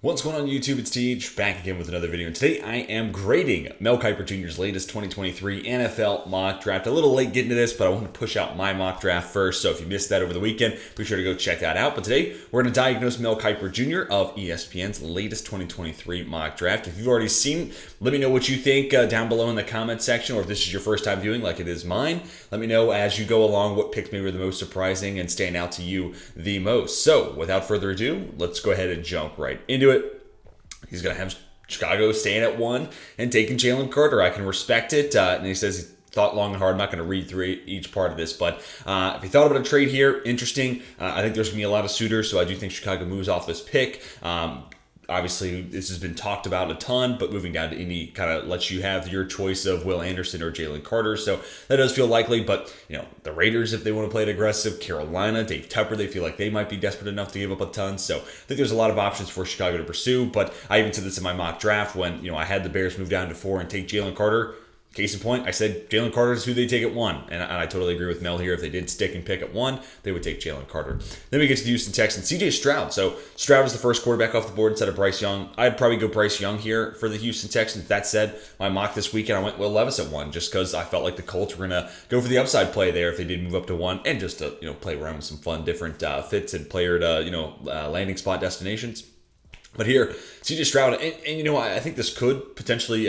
What's going on YouTube? It's TH back again with another video, and today I am grading Mel Kiper Jr.'s latest 2023 NFL mock draft. A little late getting to this, but I want to push out my mock draft first, so if you missed that over the weekend, be sure to go check that out. But today, we're going to diagnose Mel Kiper Jr. of ESPN's latest 2023 mock draft. If you've already seen it, let me know what you think down below in the comments section, or if this is your first time viewing like it is mine, let me know as you go along what picks maybe were the most surprising and stand out to you the most. So, without further ado, let's go ahead and jump right into it. He's going to have Chicago staying at 1 and taking Jalen Carter. I can respect it. And he says he thought long and hard. I'm not going to read through each part of this, but if you thought about a trade here, interesting. I think there's going to be a lot of suitors, so I do think Chicago moves off this pick. Obviously, this has been talked about a ton, but moving down to Indy kind of lets you have your choice of Will Anderson or Jalen Carter. So that does feel likely, but the Raiders, if they want to play it aggressive, Carolina, Dave Tepper, they feel like they might be desperate enough to give up a ton. So I think there's a lot of options for Chicago to pursue, but I even said this in my mock draft when I had the Bears move down to 4 and take Jalen Carter. Case in point, I said Jalen Carter is who they take at 1. And I totally agree with Mel here. If they did stick and pick at 1, they would take Jalen Carter. Then we get to the Houston Texans. CJ Stroud. So Stroud was the first quarterback off the board instead of Bryce Young. I'd probably go Bryce Young here for the Houston Texans. That said, my mock this weekend, I went Will Levis at 1 just because I felt like the Colts were going to go for the upside play there if they did move up to 1 and just to play around with some fun different fits and player to landing spot destinations. But here, CJ Stroud, and I think this could potentially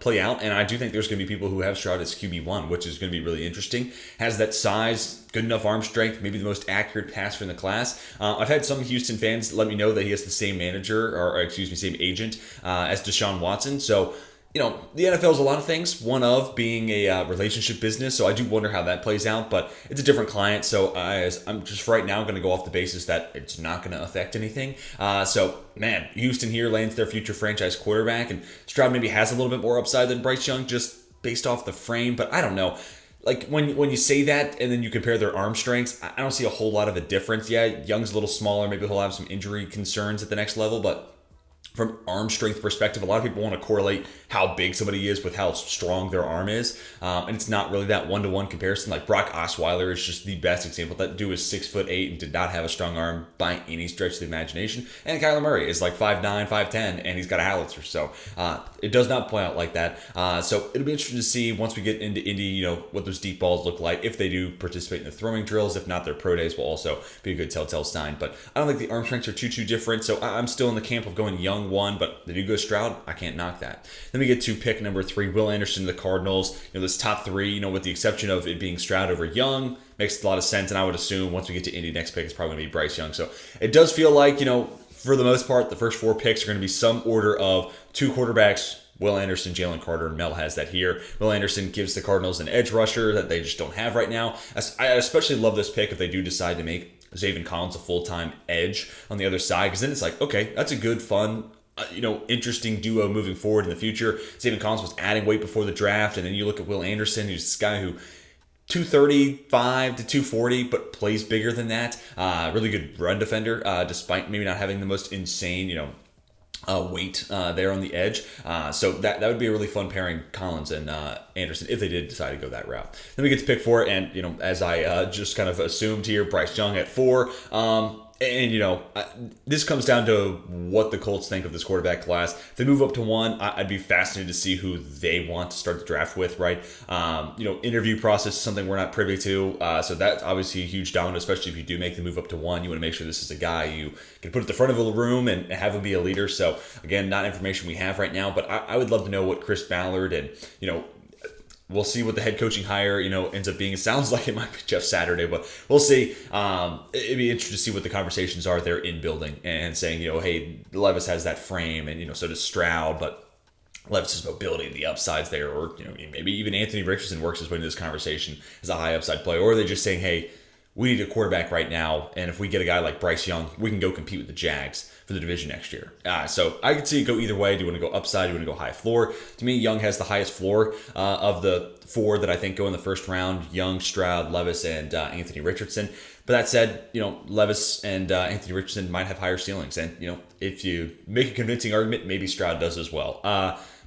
play out, and I do think there's going to be people who have Stroud as QB1, which is going to be really interesting. Has that size, good enough arm strength, maybe the most accurate passer in the class. I've had some Houston fans let me know that he has the same manager, same agent as Deshaun Watson. So, the NFL is a lot of things, one of being a relationship business, so I do wonder how that plays out, but it's a different client, so I'm just right now going to go off the basis that it's not going to affect anything. Houston here lands their future franchise quarterback, and Stroud maybe has a little bit more upside than Bryce Young just based off the frame, but I don't know. Like, when you say that and then you compare their arm strengths, I don't see a whole lot of a difference. Yeah, Young's a little smaller, maybe he'll have some injury concerns at the next level, but from arm strength perspective, a lot of people want to correlate how big somebody is with how strong their arm is. And it's not really that one-to-one comparison. Like Brock Osweiler is just the best example. That dude is 6'8" and did not have a strong arm by any stretch of the imagination. And Kyler Murray is like 5'9", 5'10", and he's got a howitzer. So it does not play out like that. So it'll be interesting to see once we get into Indy, what those deep balls look like, if they do participate in the throwing drills. If not, their pro days will also be a good telltale sign. But I don't think the arm strengths are too different. So I'm still in the camp of going Young 1, but they do go Stroud. I can't knock that. Then we get to pick number 3, Will Anderson, the Cardinals. This top 3, with the exception of it being Stroud over Young, makes a lot of sense. And I would assume once we get to Indy, next pick is probably going to be Bryce Young. So it does feel like, for the most part, the first 4 picks are going to be some order of 2 quarterbacks, Will Anderson, Jalen Carter, and Mel has that here. Will Anderson gives the Cardinals an edge rusher that they just don't have right now. I especially love this pick if they do decide to make Zaven Collins a full-time edge on the other side, because then it's like, okay, that's a good, fun, interesting duo moving forward in the future. Zaven Collins was adding weight before the draft, and then you look at Will Anderson, who's this guy who 235 to 240, but plays bigger than that. Really good run defender, despite maybe not having the most insane, weight there on the edge. So that would be a really fun pairing, Collins and Anderson, if they did decide to go that route. Then we get to pick 4, and as I just kind of assumed here, Bryce Young at 4. And, this comes down to what the Colts think of this quarterback class. If they move up to 1, I'd be fascinated to see who they want to start the draft with, right? Interview process is something we're not privy to. So that's obviously a huge domino, especially if you do make the move up to 1. You want to make sure this is a guy you can put at the front of the room and have him be a leader. So, again, not information we have right now, but I would love to know what Chris Ballard and, we'll see what the head coaching hire, ends up being. It sounds like it might be Jeff Saturday, but we'll see. It'd be interesting to see what the conversations are there in building and saying, hey, Levis has that frame and, so does Stroud, but Levis' mobility and the upsides there, or, maybe even Anthony Richardson works his way into this conversation as a high upside player, or are they just saying, hey, we need a quarterback right now, and if we get a guy like Bryce Young, we can go compete with the Jags for the division next year. So I could see it go either way. Do you want to go upside? Do you want to go high floor? To me, Young has the highest floor of the 4 that I think go in the first round: Young, Stroud, Levis, and Anthony Richardson. But that said, Levis and Anthony Richardson might have higher ceilings. And, if you make a convincing argument, maybe Stroud does as well.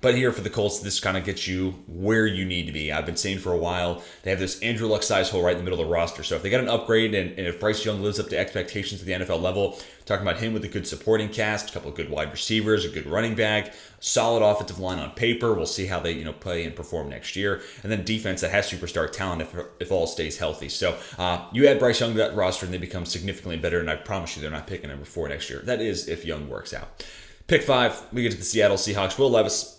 But here for the Colts, this kind of gets you where you need to be. I've been saying for a while, they have this Andrew Luck size hole right in the middle of the roster. So if they get an upgrade and if Bryce Young lives up to expectations at the NFL level, talking about him with a good supporting cast, a couple of good wide receivers, a good running back, solid offensive line on paper. We'll see how they play and perform next year. And then defense that has superstar talent if all stays healthy. So you add Bryce Young to that roster and they become significantly better. And I promise you they're not picking number 4 next year. That is if Young works out. Pick 5, we get to the Seattle Seahawks. Will Levis.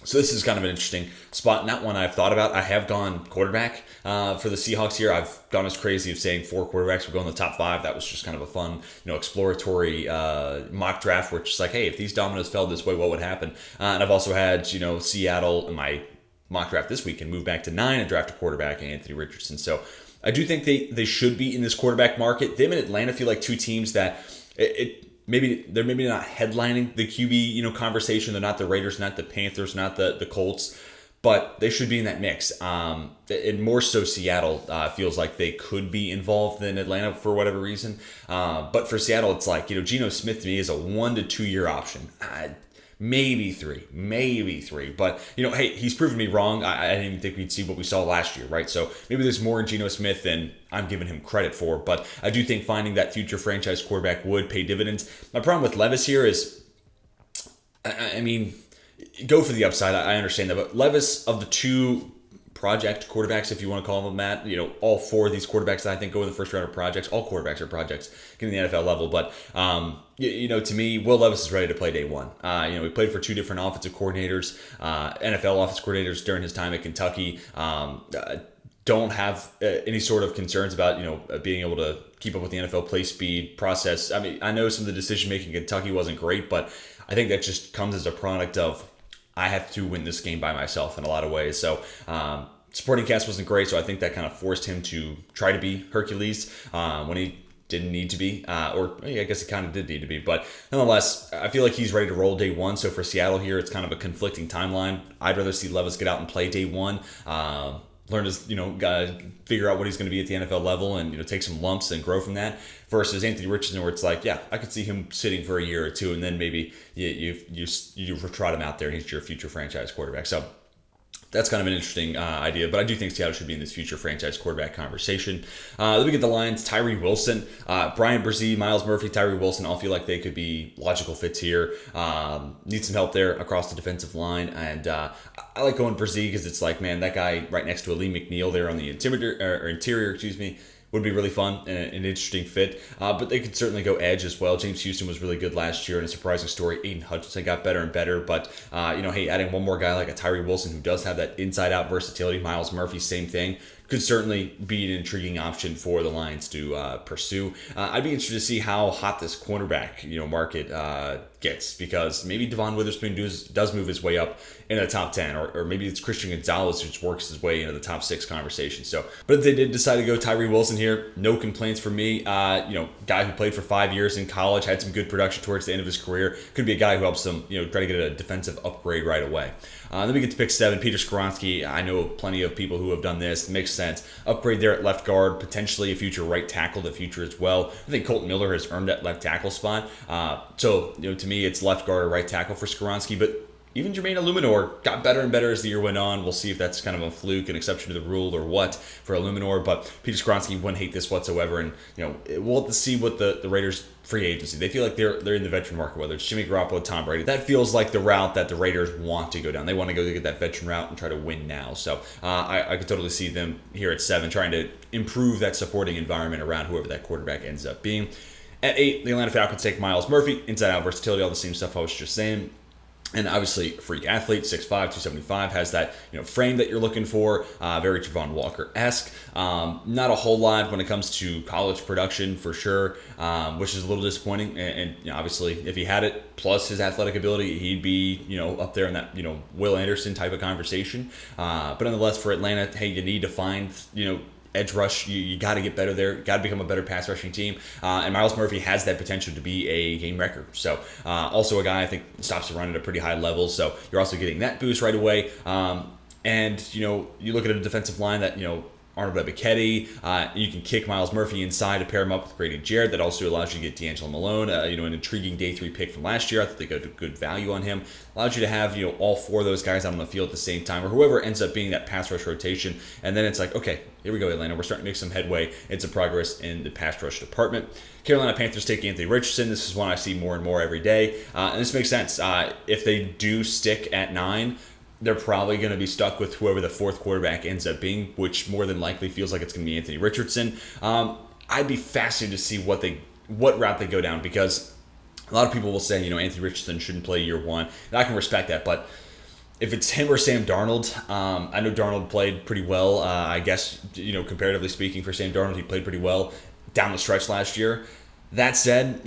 So this is kind of an interesting spot, not one I've thought about. I have gone quarterback for the Seahawks here. I've gone as crazy of saying 4 quarterbacks would go in the top 5. That was just kind of a fun, exploratory mock draft where it's just like, hey, if these dominoes fell this way, what would happen? And I've also had, Seattle in my mock draft this week and move back to 9 and draft a quarterback, Anthony Richardson. So I do think they should be in this quarterback market. Them and Atlanta feel like 2 teams that they're maybe not headlining the QB, conversation. They're not the Raiders, not the Panthers, not the Colts, but they should be in that mix. And more so Seattle feels like they could be involved than Atlanta for whatever reason. But for Seattle, it's like, Geno Smith to me is a 1 to 2 year option. Maybe three. But, hey, he's proven me wrong. I didn't even think we'd see what we saw last year, right? So maybe there's more in Geno Smith than I'm giving him credit for. But I do think finding that future franchise quarterback would pay dividends. My problem with Levis here is, go for the upside. I understand that. But Levis, of the 2 project quarterbacks, if you want to call them that, all 4 of these quarterbacks that I think go in the first round of projects, all quarterbacks are projects getting the NFL level. But, to me, Will Levis is ready to play day one. He played for 2 different offensive coordinators, NFL offensive coordinators during his time at Kentucky. Don't have any sort of concerns about, being able to keep up with the NFL play speed process. I know some of the decision making in Kentucky wasn't great, but I think that just comes as a product of I have to win this game by myself in a lot of ways. So supporting cast wasn't great, so I think that kind of forced him to try to be Hercules when he didn't need to be, or I guess he kind of did need to be. But nonetheless, I feel like he's ready to roll day one. So for Seattle here, it's kind of a conflicting timeline. I'd rather see Levis get out and play day one. Learn to, figure out what he's going to be at the NFL level and, take some lumps and grow from that versus Anthony Richardson where it's like, yeah, I could see him sitting for a year or 2 and then maybe you trot him out there and he's your future franchise quarterback. So that's kind of an interesting idea, but I do think Seattle should be in this future franchise quarterback conversation. Then we get the Lions, Tyree Wilson, Brian Brzee, Miles Murphy, Tyree Wilson, all feel like they could be logical fits here. Need some help there across the defensive line, and I like going Brzee because it's like, man, that guy right next to Lee McNeil there on the interior, would be really fun and an interesting fit. But they could certainly go edge as well. James Houston was really good last year, and a surprising story. Aiden Hutchinson got better and better. But, hey, adding one more guy like a Tyree Wilson who does have that inside-out versatility. Miles Murphy, same thing. Could certainly be an intriguing option for the Lions to pursue. I'd be interested to see how hot this cornerback market gets, because maybe Devon Witherspoon does move his way up in the top 10, or maybe it's Christian Gonzalez who just works his way into the top 6 conversation. So, but if they did decide to go Tyree Wilson here, no complaints from me. Guy who played for 5 years in college, had some good production towards the end of his career. Could be a guy who helps them, try to get a defensive upgrade right away. Then we get to pick 7, Peter Skoronski. I know plenty of people who have done this. It makes sense. Upgrade there at left guard, potentially a future right tackle the future as well. I think Colton Miller has earned that left tackle spot. So, to me, it's left guard or right tackle for Skoronski, but even Jermaine Illuminor got better and better as the year went on. We'll see if that's kind of a fluke, an exception to the rule, or what for Illuminor. But Peter Skoronski wouldn't hate this whatsoever. And, we'll have to see what the Raiders free agency. They feel like they're in the veteran market, whether it's Jimmy Garoppolo, Tom Brady. That feels like the route that the Raiders want to go down. They want to go get that veteran route and try to win now. So I could totally see them here at 7 trying to improve that supporting environment around whoever that quarterback ends up being. At 8, the Atlanta Falcons take Miles Murphy, inside-out versatility, all the same stuff I was just saying. And obviously, a freak athlete, 6'5", 275, has that frame that you're looking for, very Trevon Walker-esque. Not a whole lot when it comes to college production, for sure, which is a little disappointing. And obviously, if he had it, plus his athletic ability, he'd be up there in that Will Anderson type of conversation. But nonetheless, for Atlanta, hey, you need to find edge rush, you got to get better there. Got to become a better pass rushing team. And Miles Murphy has that potential to be a game wrecker. So also a guy I think stops the run at a pretty high level. So you're also getting that boost right away. And you look at a defensive line that Arnold Ebiketie. You can kick Myles Murphy inside to pair him up with Grady Jarrett. That also allows you to get D'Angelo Malone, an intriguing day 3 pick from last year. I thought they got good value on him. Allows you to have all 4 of those guys out on the field at the same time, or whoever ends up being that pass rush rotation. And then it's like, okay, here we go, Atlanta. We're starting to make some headway and some progress in the pass rush department. Carolina Panthers take Anthony Richardson. This is one I see more and more every day. And this makes sense. If they do stick at 9, they're probably going to be stuck with whoever the 4th quarterback ends up being, which more than likely feels like it's going to be Anthony Richardson. I'd be fascinated to see what route they go down, because a lot of people will say, Anthony Richardson shouldn't play year 1, and I can respect that, but if it's him or Sam Darnold, I know Darnold played pretty well. I guess, comparatively speaking, for Sam Darnold, he played pretty well down the stretch last year. That said,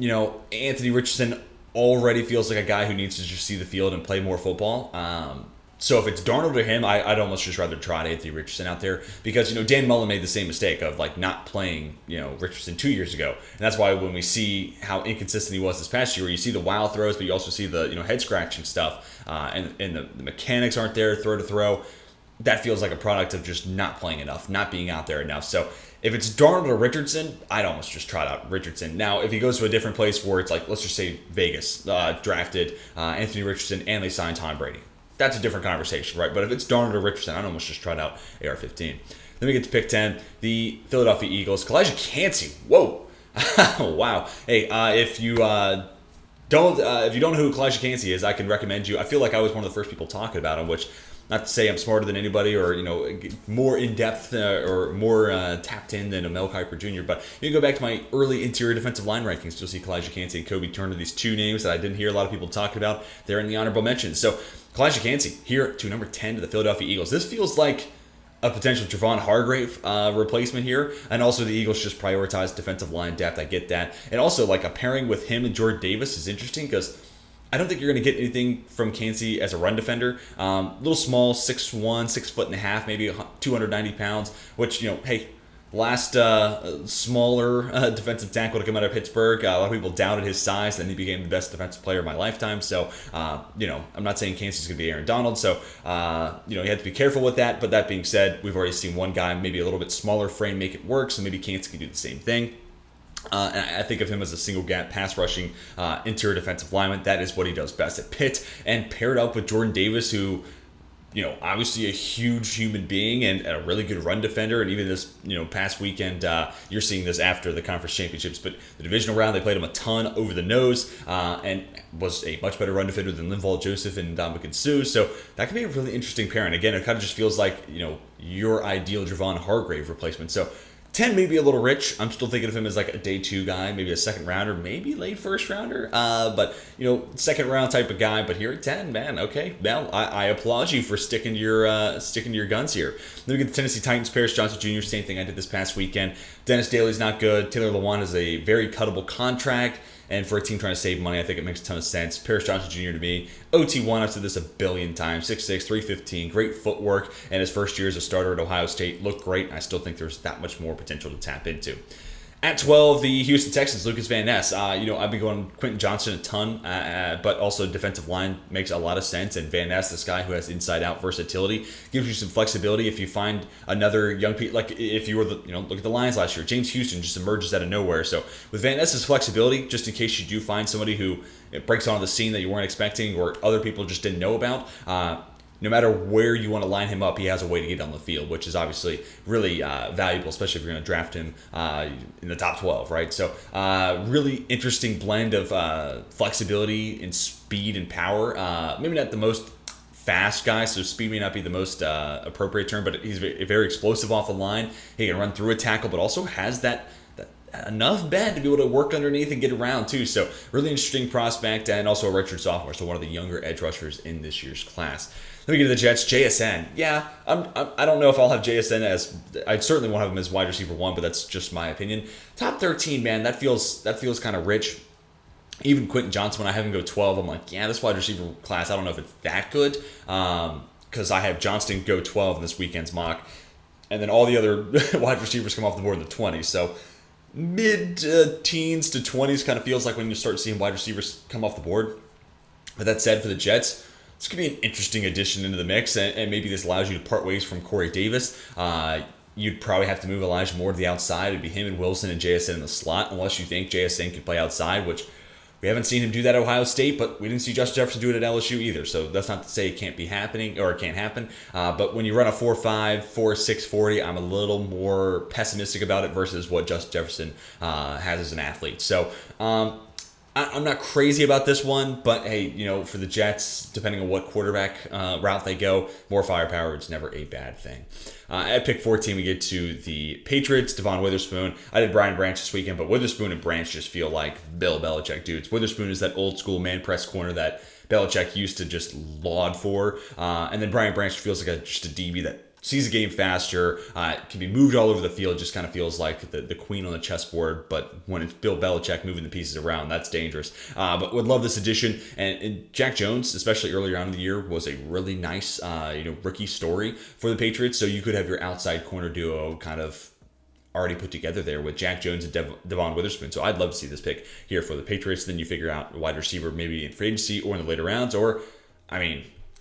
Anthony Richardson already feels like a guy who needs to just see the field and play more football. So if it's Darnold or him, I'd almost just rather trot Anthony Richardson out there, because Dan Mullen made the same mistake of not playing Richardson 2 years ago, and that's why when we see how inconsistent he was this past year, where you see the wild throws, but you also see the head scratching stuff, and the mechanics aren't there throw to throw. That feels like a product of just not playing enough, not being out there enough. So if it's Darnold or Richardson, I'd almost just trot out Richardson. Now, if he goes to a different place where it's like, let's just say Vegas drafted Anthony Richardson and they signed Tom Brady, that's a different conversation, right? But if it's Darnold or Richardson, I'd almost just trot out AR-15. Then we get to pick 10, the Philadelphia Eagles. Kalijah Kancey. Whoa. Wow. Hey, if you don't know who Kalijah Kancey is, I can recommend you. I feel like I was one of the first people talking about him, which, not to say I'm smarter than anybody or more in depth or more tapped in than a Mel Kiper Jr., but you can go back to my early interior defensive line rankings. You'll see Kalijah Kancey and Kobe Turner, these 2 names that I didn't hear a lot of people talking about. They're in the honorable mentions. So Kalijah Kancey here to number 10 to the Philadelphia Eagles. This feels like a potential Javon Hargrave replacement here, and also the Eagles just prioritize defensive line depth. I get that, and also a pairing with him and Jordan Davis is interesting, because I don't think you're going to get anything from Kancey as a run defender. Little small, 6'1", 6'1.5", maybe 290 pounds, which, hey, last smaller defensive tackle to come out of Pittsburgh. A lot of people doubted his size, then he became the best defensive player of my lifetime. So, I'm not saying Kancey's going to be Aaron Donald. So, you have to be careful with that. But that being said, we've already seen one guy, maybe a little bit smaller frame, make it work. So maybe Kancey can do the same thing. And I think of him as a single gap pass rushing interior defensive lineman. That is what he does best at Pitt. And paired up with Jordan Davis, who, obviously a huge human being and a really good run defender. And even this, past weekend, you're seeing this after the conference championships, but the divisional round, they played him a ton over the nose and was a much better run defender than Linval Joseph and Ndamukong Suh. So that could be a really interesting pairing. Again, it kind of just feels like, your ideal Javon Hargrave replacement. So 10 may be a little rich. I'm still thinking of him as a day 2 guy, maybe a second rounder, maybe late first rounder. But second round type of guy. But here at 10, man, okay. Well, I applaud you for sticking to your guns here. Then we get the Tennessee Titans. Paris Johnson Jr. Same thing I did this past weekend. Dennis Daly's not good. Taylor Lewan has a very cuttable contract. And for a team trying to save money, I think it makes a ton of sense. Paris Johnson Jr. to me, OT1, I've said this a billion times, 6'6", 315, great footwork, and his first year as a starter at Ohio State looked great. I still think there's that much more potential to tap into. At 12, the Houston Texans, Lucas Van Ness. I've been going Quentin Johnson a ton, but also defensive line makes a lot of sense. And Van Ness, this guy who has inside-out versatility, gives you some flexibility. If you find another young piece, like if you were look at the Lions last year, James Houston just emerges out of nowhere. So with Van Ness's flexibility, just in case you do find somebody who breaks onto the scene that you weren't expecting or other people just didn't know about, no matter where you want to line him up, he has a way to get on the field, which is obviously really valuable, especially if you're going to draft him in the top 12, right? So really interesting blend of flexibility and speed and power. Maybe not the most fast guy, so speed may not be the most appropriate term, but he's very explosive off the line. He can run through a tackle, but also has that enough bend to be able to work underneath and get around too. So really interesting prospect, and also a redshirt sophomore, so one of the younger edge rushers in this year's class. Let me get to the Jets. JSN. Yeah, I don't know if I'll have JSN as, I certainly won't have him as wide receiver 1, but that's just my opinion. Top 13, man, that feels kind of rich. Even Quentin Johnson, when I have him go 12, I'm like, yeah, this wide receiver class, I don't know if it's that good, because I have Johnston go 12 in this weekend's mock, and then all the other wide receivers come off the board in the 20s. So mid-teens to 20s kind of feels like when you start seeing wide receivers come off the board. But that said, for the Jets, this could be an interesting addition into the mix, and maybe this allows you to part ways from Corey Davis. you'd probably have to move Elijah Moore to the outside. It'd be him and Wilson and JSN in the slot, unless you think JSN could play outside, which we haven't seen him do that at Ohio State, but we didn't see Justin Jefferson do it at LSU either. So that's not to say it can't be happening or it can't happen. But when you run a 4.5, 4.6 40, I'm a little more pessimistic about it versus what Justin Jefferson has as an athlete. So I'm not crazy about this one, but hey, for the Jets, depending on what quarterback route they go, more firepower is never a bad thing. At pick 14, we get to the Patriots, Devon Witherspoon. I did Brian Branch this weekend, but Witherspoon and Branch just feel like Bill Belichick dudes. Witherspoon is that old school man press corner that Belichick used to just laud for. And then Brian Branch feels like just a DB that sees the game faster, can be moved all over the field, just kind of feels like the queen on the chessboard. But when it's Bill Belichick moving the pieces around, that's dangerous. But would love this addition. And Jack Jones, especially earlier on in the year, was a really nice rookie story for the Patriots. So you could have your outside corner duo kind of already put together there with Jack Jones and Devon Witherspoon. So I'd love to see this pick here for the Patriots. Then you figure out a wide receiver maybe in free agency or in the later rounds. Or,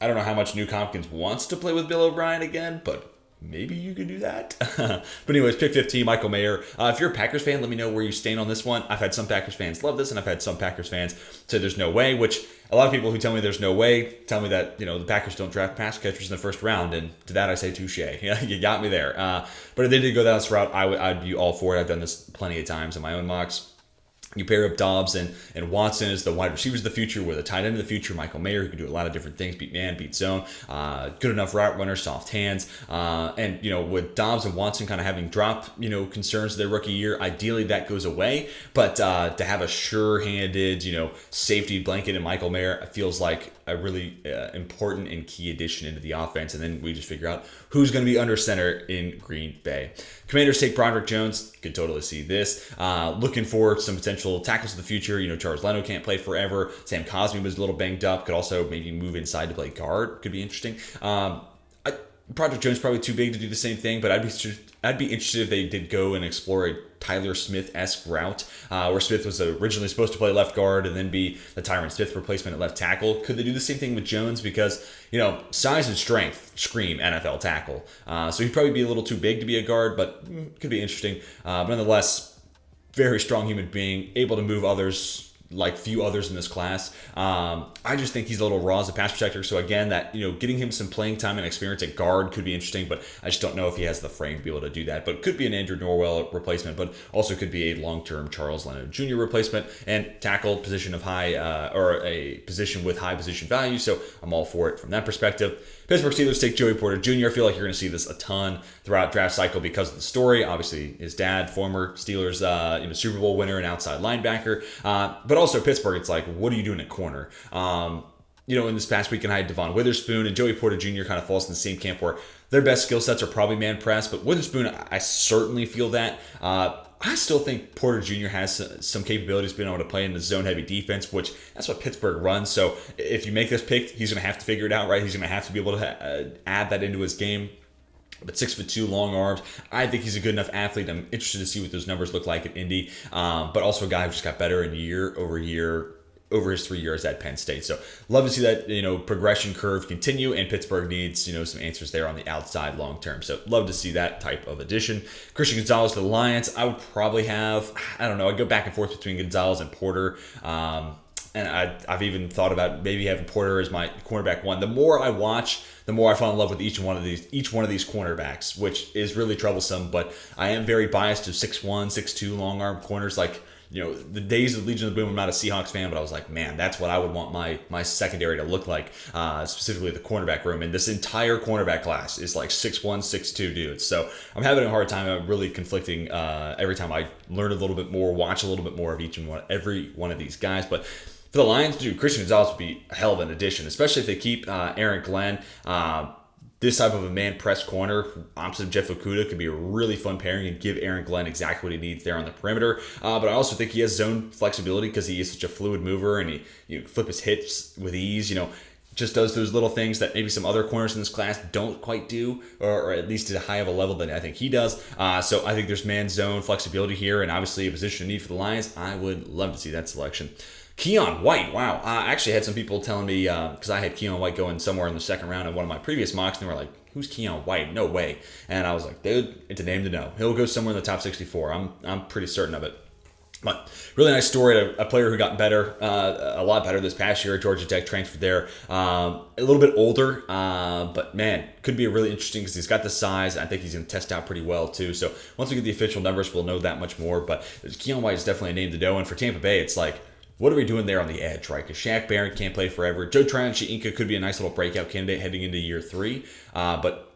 I don't know how much Nuke Hopkins wants to play with Bill O'Brien again, but maybe you could do that. But anyways, pick 15, Michael Mayer. If you're a Packers fan, let me know where you stand on this one. I've had some Packers fans love this, and I've had some Packers fans say there's no way, which a lot of people who tell me there's no way tell me that, the Packers don't draft pass catchers in the first round, and to that I say touche. You got me there. But if they did go down this route, I'd be all for it. I've done this plenty of times in my own mocks. You pair up Dobbs and Watson as the wide receivers of the future with a tight end of the future, Michael Mayer, who can do a lot of different things, beat man, beat zone, good enough route runner, soft hands. And, with Dobbs and Watson kind of having drop, concerns their rookie year, ideally that goes away. But to have a sure-handed, safety blanket in Michael Mayer feels like a really important and key addition into the offense. And then we just figure out who's going to be under center in Green Bay. Commanders take Broderick Jones. Could totally see this. Looking for some potential tackles of the future. Charles Leno can't play forever. Sam Cosmi was a little banged up. Could also maybe move inside to play guard. Could be interesting. Broderick Jones probably too big to do the same thing, but I'd be interested if they did go and explore a Tyler Smith-esque route, where Smith was originally supposed to play left guard and then be the Tyron Smith replacement at left tackle. Could they do the same thing with Jones? Because, size and strength scream NFL tackle. So he'd probably be a little too big to be a guard, but could be interesting. But nonetheless, very strong human being, able to move others like few others in this class. I just think he's a little raw as a pass protector. So again, that getting him some playing time and experience at guard could be interesting, but I just don't know if he has the frame to be able to do that. But could be an Andrew Norwell replacement, but also could be a long-term Charles Leno Jr. replacement and tackle position of high or a position with high position value. So I'm all for it from that perspective. Pittsburgh Steelers take Joey Porter Jr. I feel like you're going to see this a ton throughout draft cycle because of the story. Obviously, his dad, former Steelers Super Bowl winner and outside linebacker. But also Pittsburgh, it's like, what are you doing at corner? In this past weekend, I had Devon Witherspoon and Joey Porter Jr. kind of falls in the same camp where their best skill sets are probably man press, but Witherspoon, I certainly feel that. I still think Porter Jr. has some capabilities being able to play in the zone-heavy defense, which that's what Pittsburgh runs. So if you make this pick, he's going to have to figure it out, right? He's going to have to be able to add that into his game. But 6'2", long arms. I think he's a good enough athlete. I'm interested to see what those numbers look like at Indy. But also a guy who just got better in year over year over his 3 years at Penn State. So love to see that, progression curve continue, and Pittsburgh needs, some answers there on the outside long term. So love to see that type of addition. Christian Gonzalez to the Lions. I would probably have, I'd go back and forth between Gonzalez and Porter. And I've even thought about maybe having Porter as my cornerback one. The more I watch, the more I fall in love with each one of these cornerbacks, which is really troublesome. But I am very biased to 6'1", 6'2", long arm corners. Like, the days of Legion of Boom, I'm not a Seahawks fan, but I was like, man, that's what I would want my secondary to look like, specifically the cornerback room. And this entire cornerback class is like 6'1", 6'2" dudes. So I'm having a hard time. I'm really conflicting every time I learn a little bit more, watch a little bit more of every one of these guys. But for the Lions, Christian Gonzalez would be a hell of an addition, especially if they keep Aaron Glenn. This type of a man press corner opposite of Jeff Okudah could be a really fun pairing and give Aaron Glenn exactly what he needs there on the perimeter. But I also think he has zone flexibility because he is such a fluid mover and he flip his hips with ease. just does those little things that maybe some other corners in this class don't quite do, or at least at a high of a level that I think he does. So I think there's man zone flexibility here, and obviously a position of need for the Lions. I would love to see that selection. Keon White, wow. I actually had some people telling me, because I had Keon White going somewhere in the second round of one of my previous mocks, and they were like, who's Keon White? No way. And I was like, dude, it's a name to know. He'll go somewhere in the top 64. I'm pretty certain of it. But really nice story. A player who got better, a lot better this past year at Georgia Tech, transferred there. A little bit older, but man, could be really interesting because he's got the size. I think he's going to test out pretty well too. So once we get the official numbers, we'll know that much more. But Keon White is definitely a name to know. And for Tampa Bay, it's like, what are we doing there on the edge, right? Because Shaq Barrett can't play forever. Joe Tryon-Shoyinka could be a nice little breakout candidate heading into year 3. But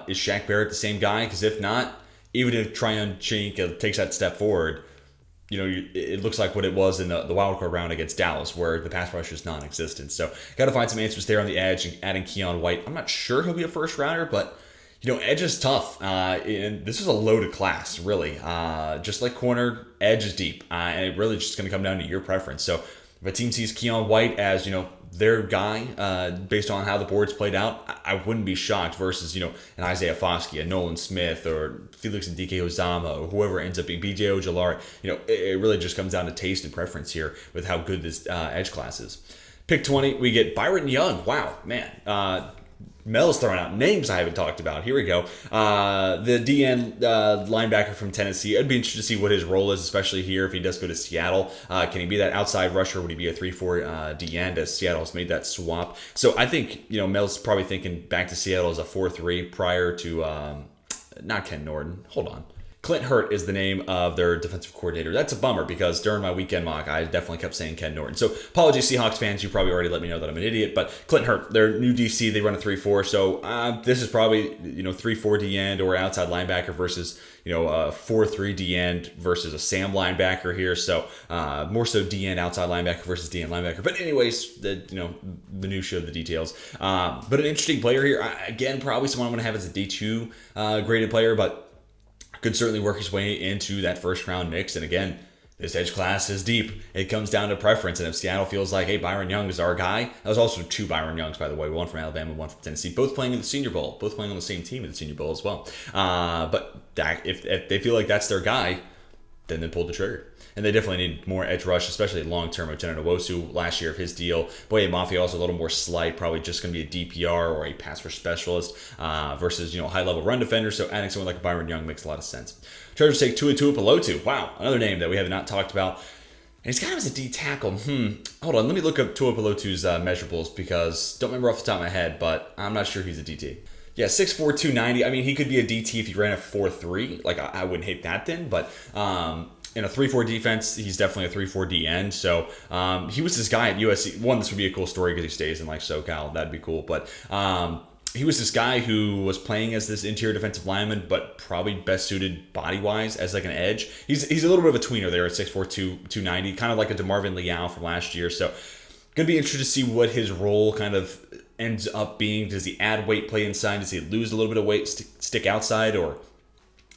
is Shaq Barrett the same guy? Because if not, even if Tryon-Shoyinka takes that step forward, it looks like what it was in the wildcard round against Dallas, where the pass rush is non-existent. So got to find some answers there on the edge, and adding Keon White. I'm not sure he'll be a first rounder, but edge is tough. And this is a loaded class, really. Just like corner, edge is deep. And it really just going to come down to your preference. So if a team sees Keon White as, their guy, based on how the board's played out, I wouldn't be shocked versus, an Isaiah Foskey, a Nolan Smith, or Felix and DK Ozama, or whoever ends up being BJ Ojulari. It really just comes down to taste and preference here with how good this edge class is. Pick 20, we get Byron Young. Wow, man. Mel's throwing out names I haven't talked about. Here we go. The DN linebacker from Tennessee. I'd be interested to see what his role is, especially here if he does go to Seattle. Can he be that outside rusher? Would he be a 3-4 DN as Seattle has made that swap? So I think, Mel's probably thinking back to Seattle as a 4-3 prior to, not Ken Norton. Hold on. Clint Hurt is the name of their defensive coordinator. That's a bummer because during my weekend mock, I definitely kept saying Ken Norton. So apologies, Seahawks fans. You probably already let me know that I'm an idiot. But Clint Hurt, their new DC, they run a 3-4. So this is probably 3-4 D end or outside linebacker versus a 4-3 D end versus a Sam linebacker here. So more so D end outside linebacker versus D end linebacker. But anyways, the minutia of the details. But an interesting player here. Again, probably someone I'm going to have as a D2 graded player, but could certainly work his way into that first round mix. And again, this edge class is deep. It comes down to preference. And if Seattle feels like, hey, Byron Young is our guy. That was also 2 Byron Youngs, by the way. One from Alabama, one from Tennessee. Both playing in the Senior Bowl. Both playing on the same team in the Senior Bowl as well. But if they feel like that's their guy, then they pull the trigger. And they definitely need more edge rush, especially long-term. Uchenna Nwosu last year of his deal. Boye Mafia also a little more slight, probably just going to be a DPR or a pass rush specialist versus high-level run defender. So adding someone like Byron Young makes a lot of sense. Chargers take Tua Tuipulotu. Wow, another name that we have not talked about. And he's kind of as a D tackle. Hold on, let me look up Tuipulotu's measurables because don't remember off the top of my head, but I'm not sure he's a DT. Yeah, 6'4", 290. I mean, he could be a DT if he ran a 4'3". Like, I wouldn't hate that then, but in a 3-4 defense, he's definitely a 3-4 D end. So he was this guy at USC. One, this would be a cool story because he stays in like SoCal. That'd be cool. But he was this guy who was playing as this interior defensive lineman, but probably best suited body-wise as like an edge. He's a little bit of a tweener there at 6'4", 290, kind of like a DeMarvin Leal from last year. So going to be interested to see what his role kind of ends up being. Does he add weight, play inside? Does he lose a little bit of weight, stick outside? Or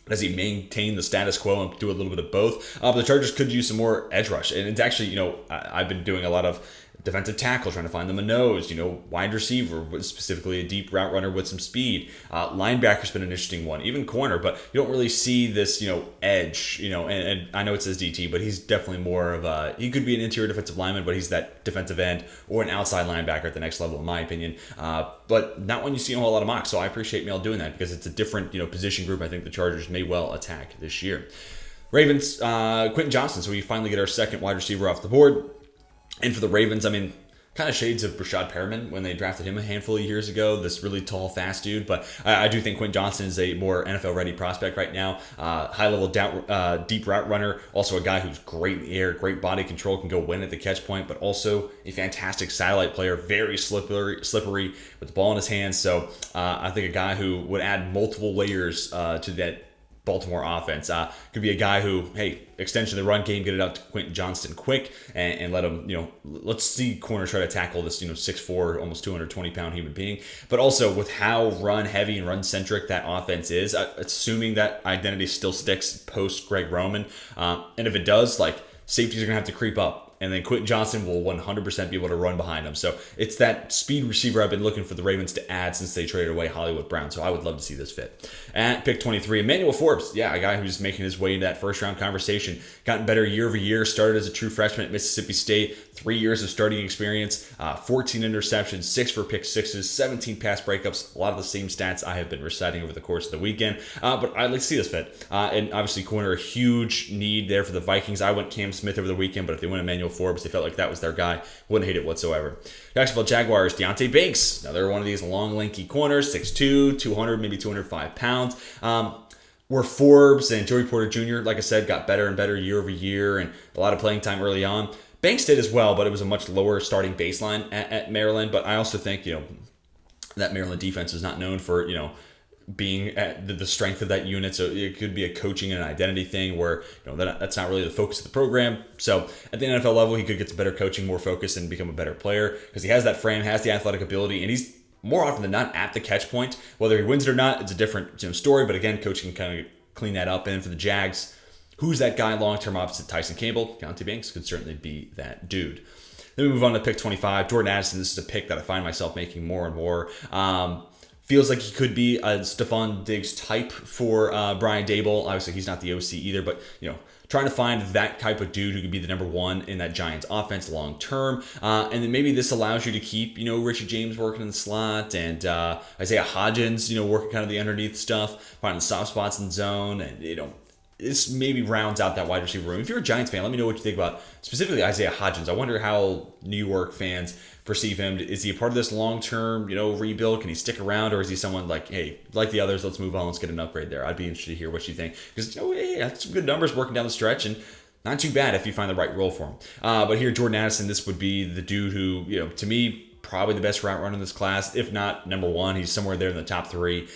does he maintain the status quo and do a little bit of both? But the Chargers could use some more edge rush. And it's actually, I've been doing a lot of defensive tackle, trying to find them a nose, wide receiver, specifically a deep route runner with some speed. Linebacker's been an interesting one, even corner, but you don't really see this, edge, and I know it says DT, but he's definitely more of he could be an interior defensive lineman, but he's that defensive end or an outside linebacker at the next level, in my opinion. But not one you see a whole lot of mocks, so I appreciate Mel doing that because it's a different, position group I think the Chargers may well attack this year. Ravens, Quentin Johnson, so we finally get our second wide receiver off the board. And for the Ravens, I mean, kind of shades of Brashad Perriman when they drafted him a handful of years ago, this really tall, fast dude. But I do think Quentin Johnson is a more NFL-ready prospect right now. High-level deep route runner, also a guy who's great in the air, great body control, can go win at the catch point, but also a fantastic satellite player, very slippery with the ball in his hands. So I think a guy who would add multiple layers to that Baltimore offense. Could be a guy who, hey, extension of the run game, get it out to Quentin Johnston quick and let him, let's see corners try to tackle this, 6'4", almost 220-pound human being. But also with how run heavy and run centric that offense is, assuming that identity still sticks post Greg Roman. And if it does, like, safeties are going to have to creep up And then Quentin Johnson will 100% be able to run behind him. So it's that speed receiver I've been looking for the Ravens to add since they traded away Hollywood Brown. So I would love to see this fit. At pick 23, Emmanuel Forbes. Yeah, a guy who's making his way into that first round conversation. Gotten better year over year. Started as a true freshman at Mississippi State. 3 years of starting experience. 14 interceptions, 6 for pick sixes, 17 pass breakups. A lot of the same stats I have been reciting over the course of the weekend. But I'd like to see this fit. And obviously, corner, a huge need there for the Vikings. I went Cam Smith over the weekend, but if they went Emmanuel Forbes, they felt like that was their guy. Wouldn't hate it whatsoever. Jacksonville Jaguars, Deonte Banks. Now, they're one of these long, lanky corners, 6'2", 200, maybe 205 pounds. Where Forbes and Joey Porter Jr., like I said, got better and better year over year and a lot of playing time early on. Banks did as well, but it was a much lower starting baseline at Maryland. But I also think, that Maryland defense is not known for, being at the strength of that unit. So it could be a coaching and an identity thing where, that's not really the focus of the program. So at the NFL level, he could get some better coaching, more focus, and become a better player because he has that frame, has the athletic ability, and he's more often than not at the catch point. Whether he wins it or not, it's a different story. But again, coaching can kind of clean that up. And for the Jags, who's that guy long-term opposite Tyson Campbell? Deonte Banks could certainly be that dude. Then we move on to pick 25. Jordan Addison. This is a pick that I find myself making more and more. Feels like he could be a Stephon Diggs type for Brian Daboll. Obviously, he's not the OC either, but, trying to find that type of dude who could be the number one in that Giants offense long term. And then maybe this allows you to keep, Richie James working in the slot and Isaiah Hodgins, working kind of the underneath stuff, finding the soft spots in zone. And, this maybe rounds out that wide receiver room. If you're a Giants fan, let me know what you think about specifically Isaiah Hodgins. I wonder how New York fans perceive him. Is he a part of this long-term, rebuild? Can he stick around, or is he someone like, hey, like the others, let's move on, let's get an upgrade there? I'd be interested to hear what you think because he had some good numbers working down the stretch and not too bad if you find the right role for him. But here, Jordan Addison, this would be the dude who, to me, probably the best route runner in this class, if not number one. He's somewhere there in the top 3.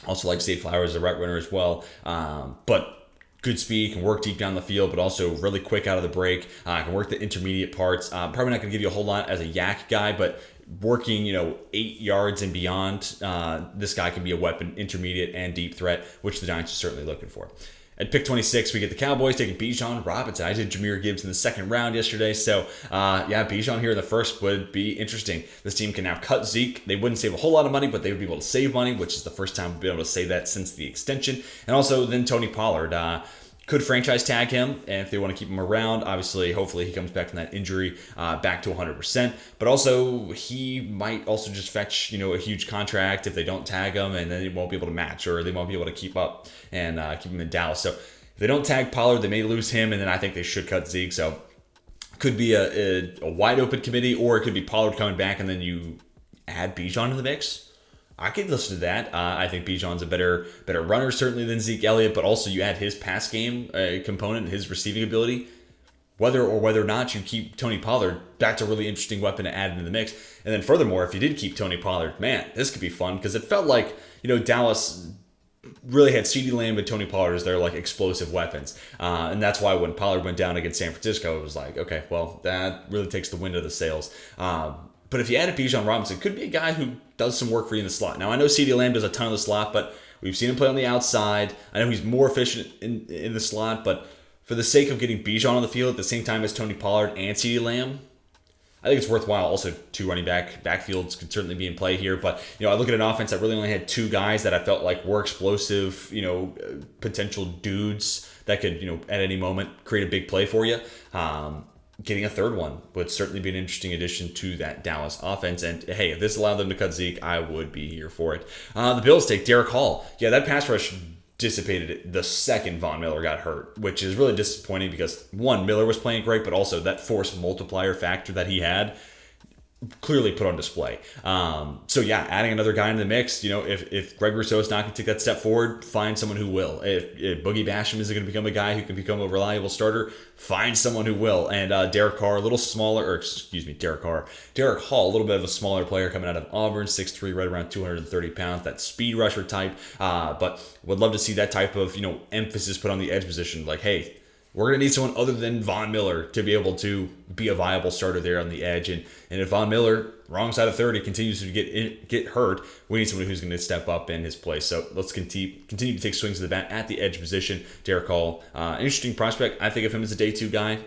Also like Zay Flowers, a route runner as well. But good speed, can work deep down the field, but also really quick out of the break. Can work the intermediate parts. Probably not going to give you a whole lot as a yak guy, but working, 8 yards and beyond, this guy can be a weapon, intermediate and deep threat, which the Giants are certainly looking for. At pick 26, we get the Cowboys taking Bijan Robinson. I did Jahmyr Gibbs in the second round yesterday. So, Bijan here in the first would be interesting. This team can now cut Zeke. They wouldn't save a whole lot of money, but they would be able to save money, which is the first time we've been able to say that since the extension. And also then Tony Pollard. Could franchise tag him, and if they want to keep him around, obviously, hopefully he comes back from that injury back to 100%. But also, he might also just fetch, a huge contract if they don't tag him, and then they won't be able to match, or they won't be able to keep up and keep him in Dallas. So if they don't tag Pollard, they may lose him, and then I think they should cut Zeke. So could be a wide open committee, or it could be Pollard coming back, and then you add Bijan to the mix. I could listen to that. I think Bijan's a better runner certainly than Zeke Elliott, but also you add his pass game component, his receiving ability. Whether or not you keep Tony Pollard, that's a really interesting weapon to add into the mix. And then furthermore, if you did keep Tony Pollard, man, this could be fun because it felt like, Dallas really had CeeDee Lamb and Tony Pollard as their explosive weapons. And that's why when Pollard went down against San Francisco, it was like, okay, well, that really takes the wind out of the sails. But if you added Bijan Robinson, could be a guy who does some work for you in the slot. Now, I know CeeDee Lamb does a ton of the slot, but we've seen him play on the outside. I know he's more efficient in the slot, but for the sake of getting Bijan on the field at the same time as Tony Pollard and CeeDee Lamb, I think it's worthwhile. Also, 2 running backfields could certainly be in play here. But, I look at an offense that really only had 2 guys that I felt like were explosive, potential dudes that could, at any moment create a big play for you. Getting a third one would certainly be an interesting addition to that Dallas offense. And hey, if this allowed them to cut Zeke, I would be here for it. The Bills take Derek Hall. Yeah, that pass rush dissipated the second Von Miller got hurt, which is really disappointing because, one, Miller was playing great, but also that force multiplier factor that he had clearly put on display. So yeah, adding another guy in the mix, if Greg Rousseau is not going to take that step forward, find someone who will. If Boogie Basham is going to become a guy who can become a reliable starter, find someone who will. And Derek Hall, a little bit of a smaller player coming out of Auburn, 6'3", right around 230 pounds, that speed rusher type. But would love to see that type of, emphasis put on the edge position. Like, hey, we're going to need someone other than Von Miller to be able to be a viable starter there on the edge. And if Von Miller, wrong side of 30, continues to get hurt, we need someone who's going to step up in his place. So let's continue to take swings of the bat at the edge position. Derek Hall, an interesting prospect. I think of him as a day 2 guy.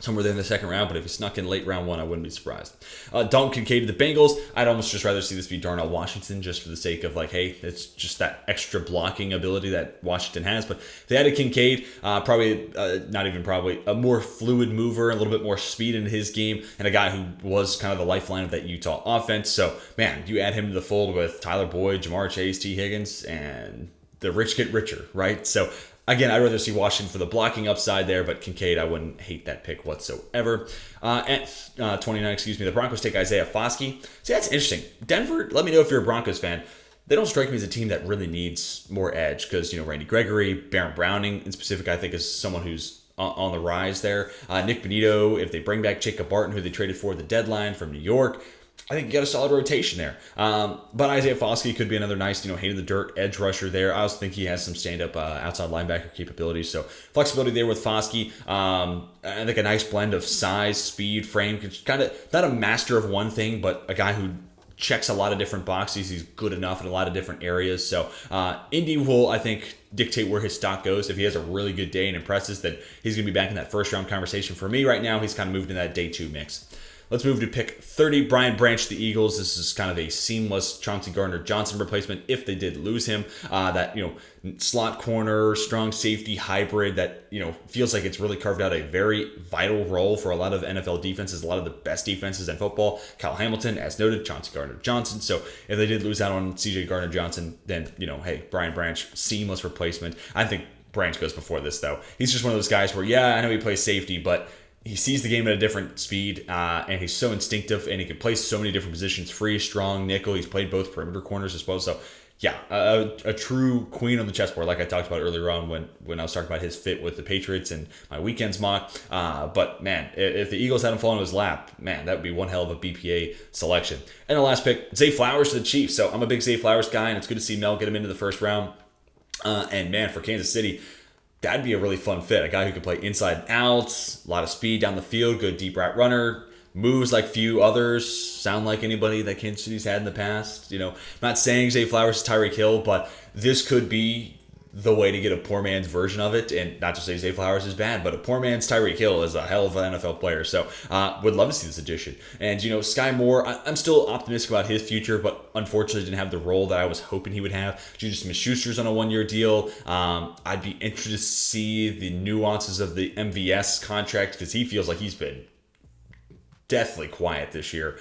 somewhere there in the second round, but if he snuck in late round 1, I wouldn't be surprised. Dalton Kincaid to the Bengals. I'd almost just rather see this be Darnell Washington, just for the sake of like, hey, it's just that extra blocking ability that Washington has. But if they had a Kincaid, not even probably, a more fluid mover, a little bit more speed in his game, and a guy who was kind of the lifeline of that Utah offense. So, man, you add him to the fold with Tyler Boyd, Jamar Chase, T. Higgins, and the rich get richer, right? So, again, I'd rather see Washington for the blocking upside there, but Kincaid, I wouldn't hate that pick whatsoever. At 29, the Broncos take Isaiah Foskey. See, that's interesting. Denver, let me know if you're a Broncos fan. They don't strike me as a team that really needs more edge because, Randy Gregory, Baron Browning in specific, I think is someone who's on the rise there. Nick Benito, if they bring back Jacob Barton, who they traded for at the deadline from New York, I think you got a solid rotation there. But Isaiah Foskey could be another nice, hate in the dirt edge rusher there. I also think he has some stand-up outside linebacker capabilities. So flexibility there with Foskey. I think a nice blend of size, speed, frame. Kind of not a master of one thing, but a guy who checks a lot of different boxes. He's good enough in a lot of different areas. So Indy will, I think, dictate where his stock goes. If he has a really good day and impresses, then he's going to be back in that first-round conversation. For me right now, he's kind of moved in that day 2 mix. Let's move to pick 30, Brian Branch, the Eagles. This is kind of a seamless Chauncey Gardner-Johnson replacement if they did lose him. That, slot corner, strong safety hybrid that, feels like it's really carved out a very vital role for a lot of NFL defenses, a lot of the best defenses in football. Kyle Hamilton, as noted, Chauncey Gardner-Johnson. So if they did lose out on CJ Gardner-Johnson, then, hey, Brian Branch, seamless replacement. I think Branch goes before this, though. He's just one of those guys where, I know he plays safety, but he sees the game at a different speed, and he's so instinctive, and he can play so many different positions, free, strong, nickel. He's played both perimeter corners as well. So, a true queen on the chessboard, like I talked about earlier on when I was talking about his fit with the Patriots and my weekend's mock. But, man, if the Eagles had him fall into his lap, man, that would be one hell of a BPA selection. And the last pick, Zay Flowers to the Chiefs. So, I'm a big Zay Flowers guy, and it's good to see Mel get him into the first round. And, man, for Kansas City, that'd be a really fun fit. A guy who can play inside and out, a lot of speed down the field, good deep route runner, moves like few others, sound like anybody that Kansas City's had in the past. I'm not saying Zay Flowers is Tyreek Hill, but this could be the way to get a poor man's version of it. And not to say Zay Flowers is bad, but a poor man's Tyreek Hill is a hell of an NFL player. So would love to see this addition. And, Sky Moore, I'm still optimistic about his future, but unfortunately didn't have the role that I was hoping he would have. Juju Smith-Schuster's on a 1-year deal. I'd be interested to see the nuances of the MVS contract because he feels like he's been deathly quiet this year.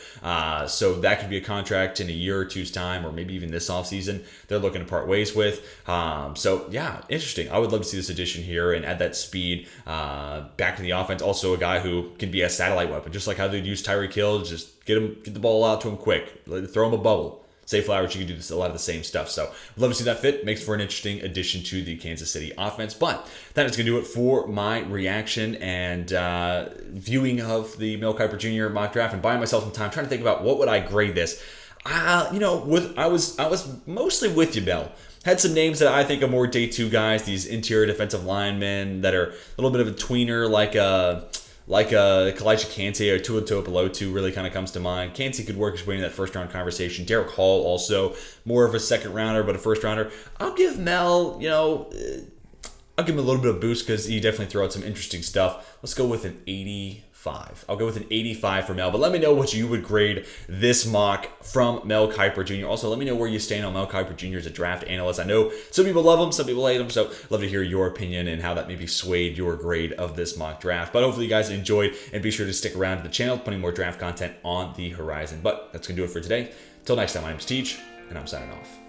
So that could be a contract in a year or two's time, or maybe even this offseason they're looking to part ways with. Interesting. I would love to see this addition here and add that speed back to the offense. Also a guy who can be a satellite weapon, just like how they'd use Tyreek Hill. Just get the ball out to him quick. Throw him a bubble. Zay Flowers, you can do a lot of the same stuff. So I'd love to see that fit. Makes for an interesting addition to the Kansas City offense. But that is going to do it for my reaction and viewing of the Mel Kiper Jr. mock draft and buying myself some time trying to think about what would I grade this. I was mostly with you, Mel. Had some names that I think are more day 2 guys, these interior defensive linemen that are a little bit of a tweener, like Kalachi Kante or Tua Tagovailoa really kind of comes to mind. Kante could work his way into that first round conversation. Derek Hall also more of a second rounder, but a first rounder. I'll give Mel, I'll give him a little bit of boost because he definitely threw out some interesting stuff. Let's go with an 85. I'll go with an 85 for Mel, but let me know what you would grade this mock from Mel Kiper Jr. Also, let me know where you stand on Mel Kiper Jr. as a draft analyst. I know some people love him, some people hate him, so I'd love to hear your opinion and how that maybe swayed your grade of this mock draft. But hopefully you guys enjoyed, and be sure to stick around to the channel, plenty more draft content on the horizon. But that's going to do it for today. Until next time, my name is Teach, and I'm signing off.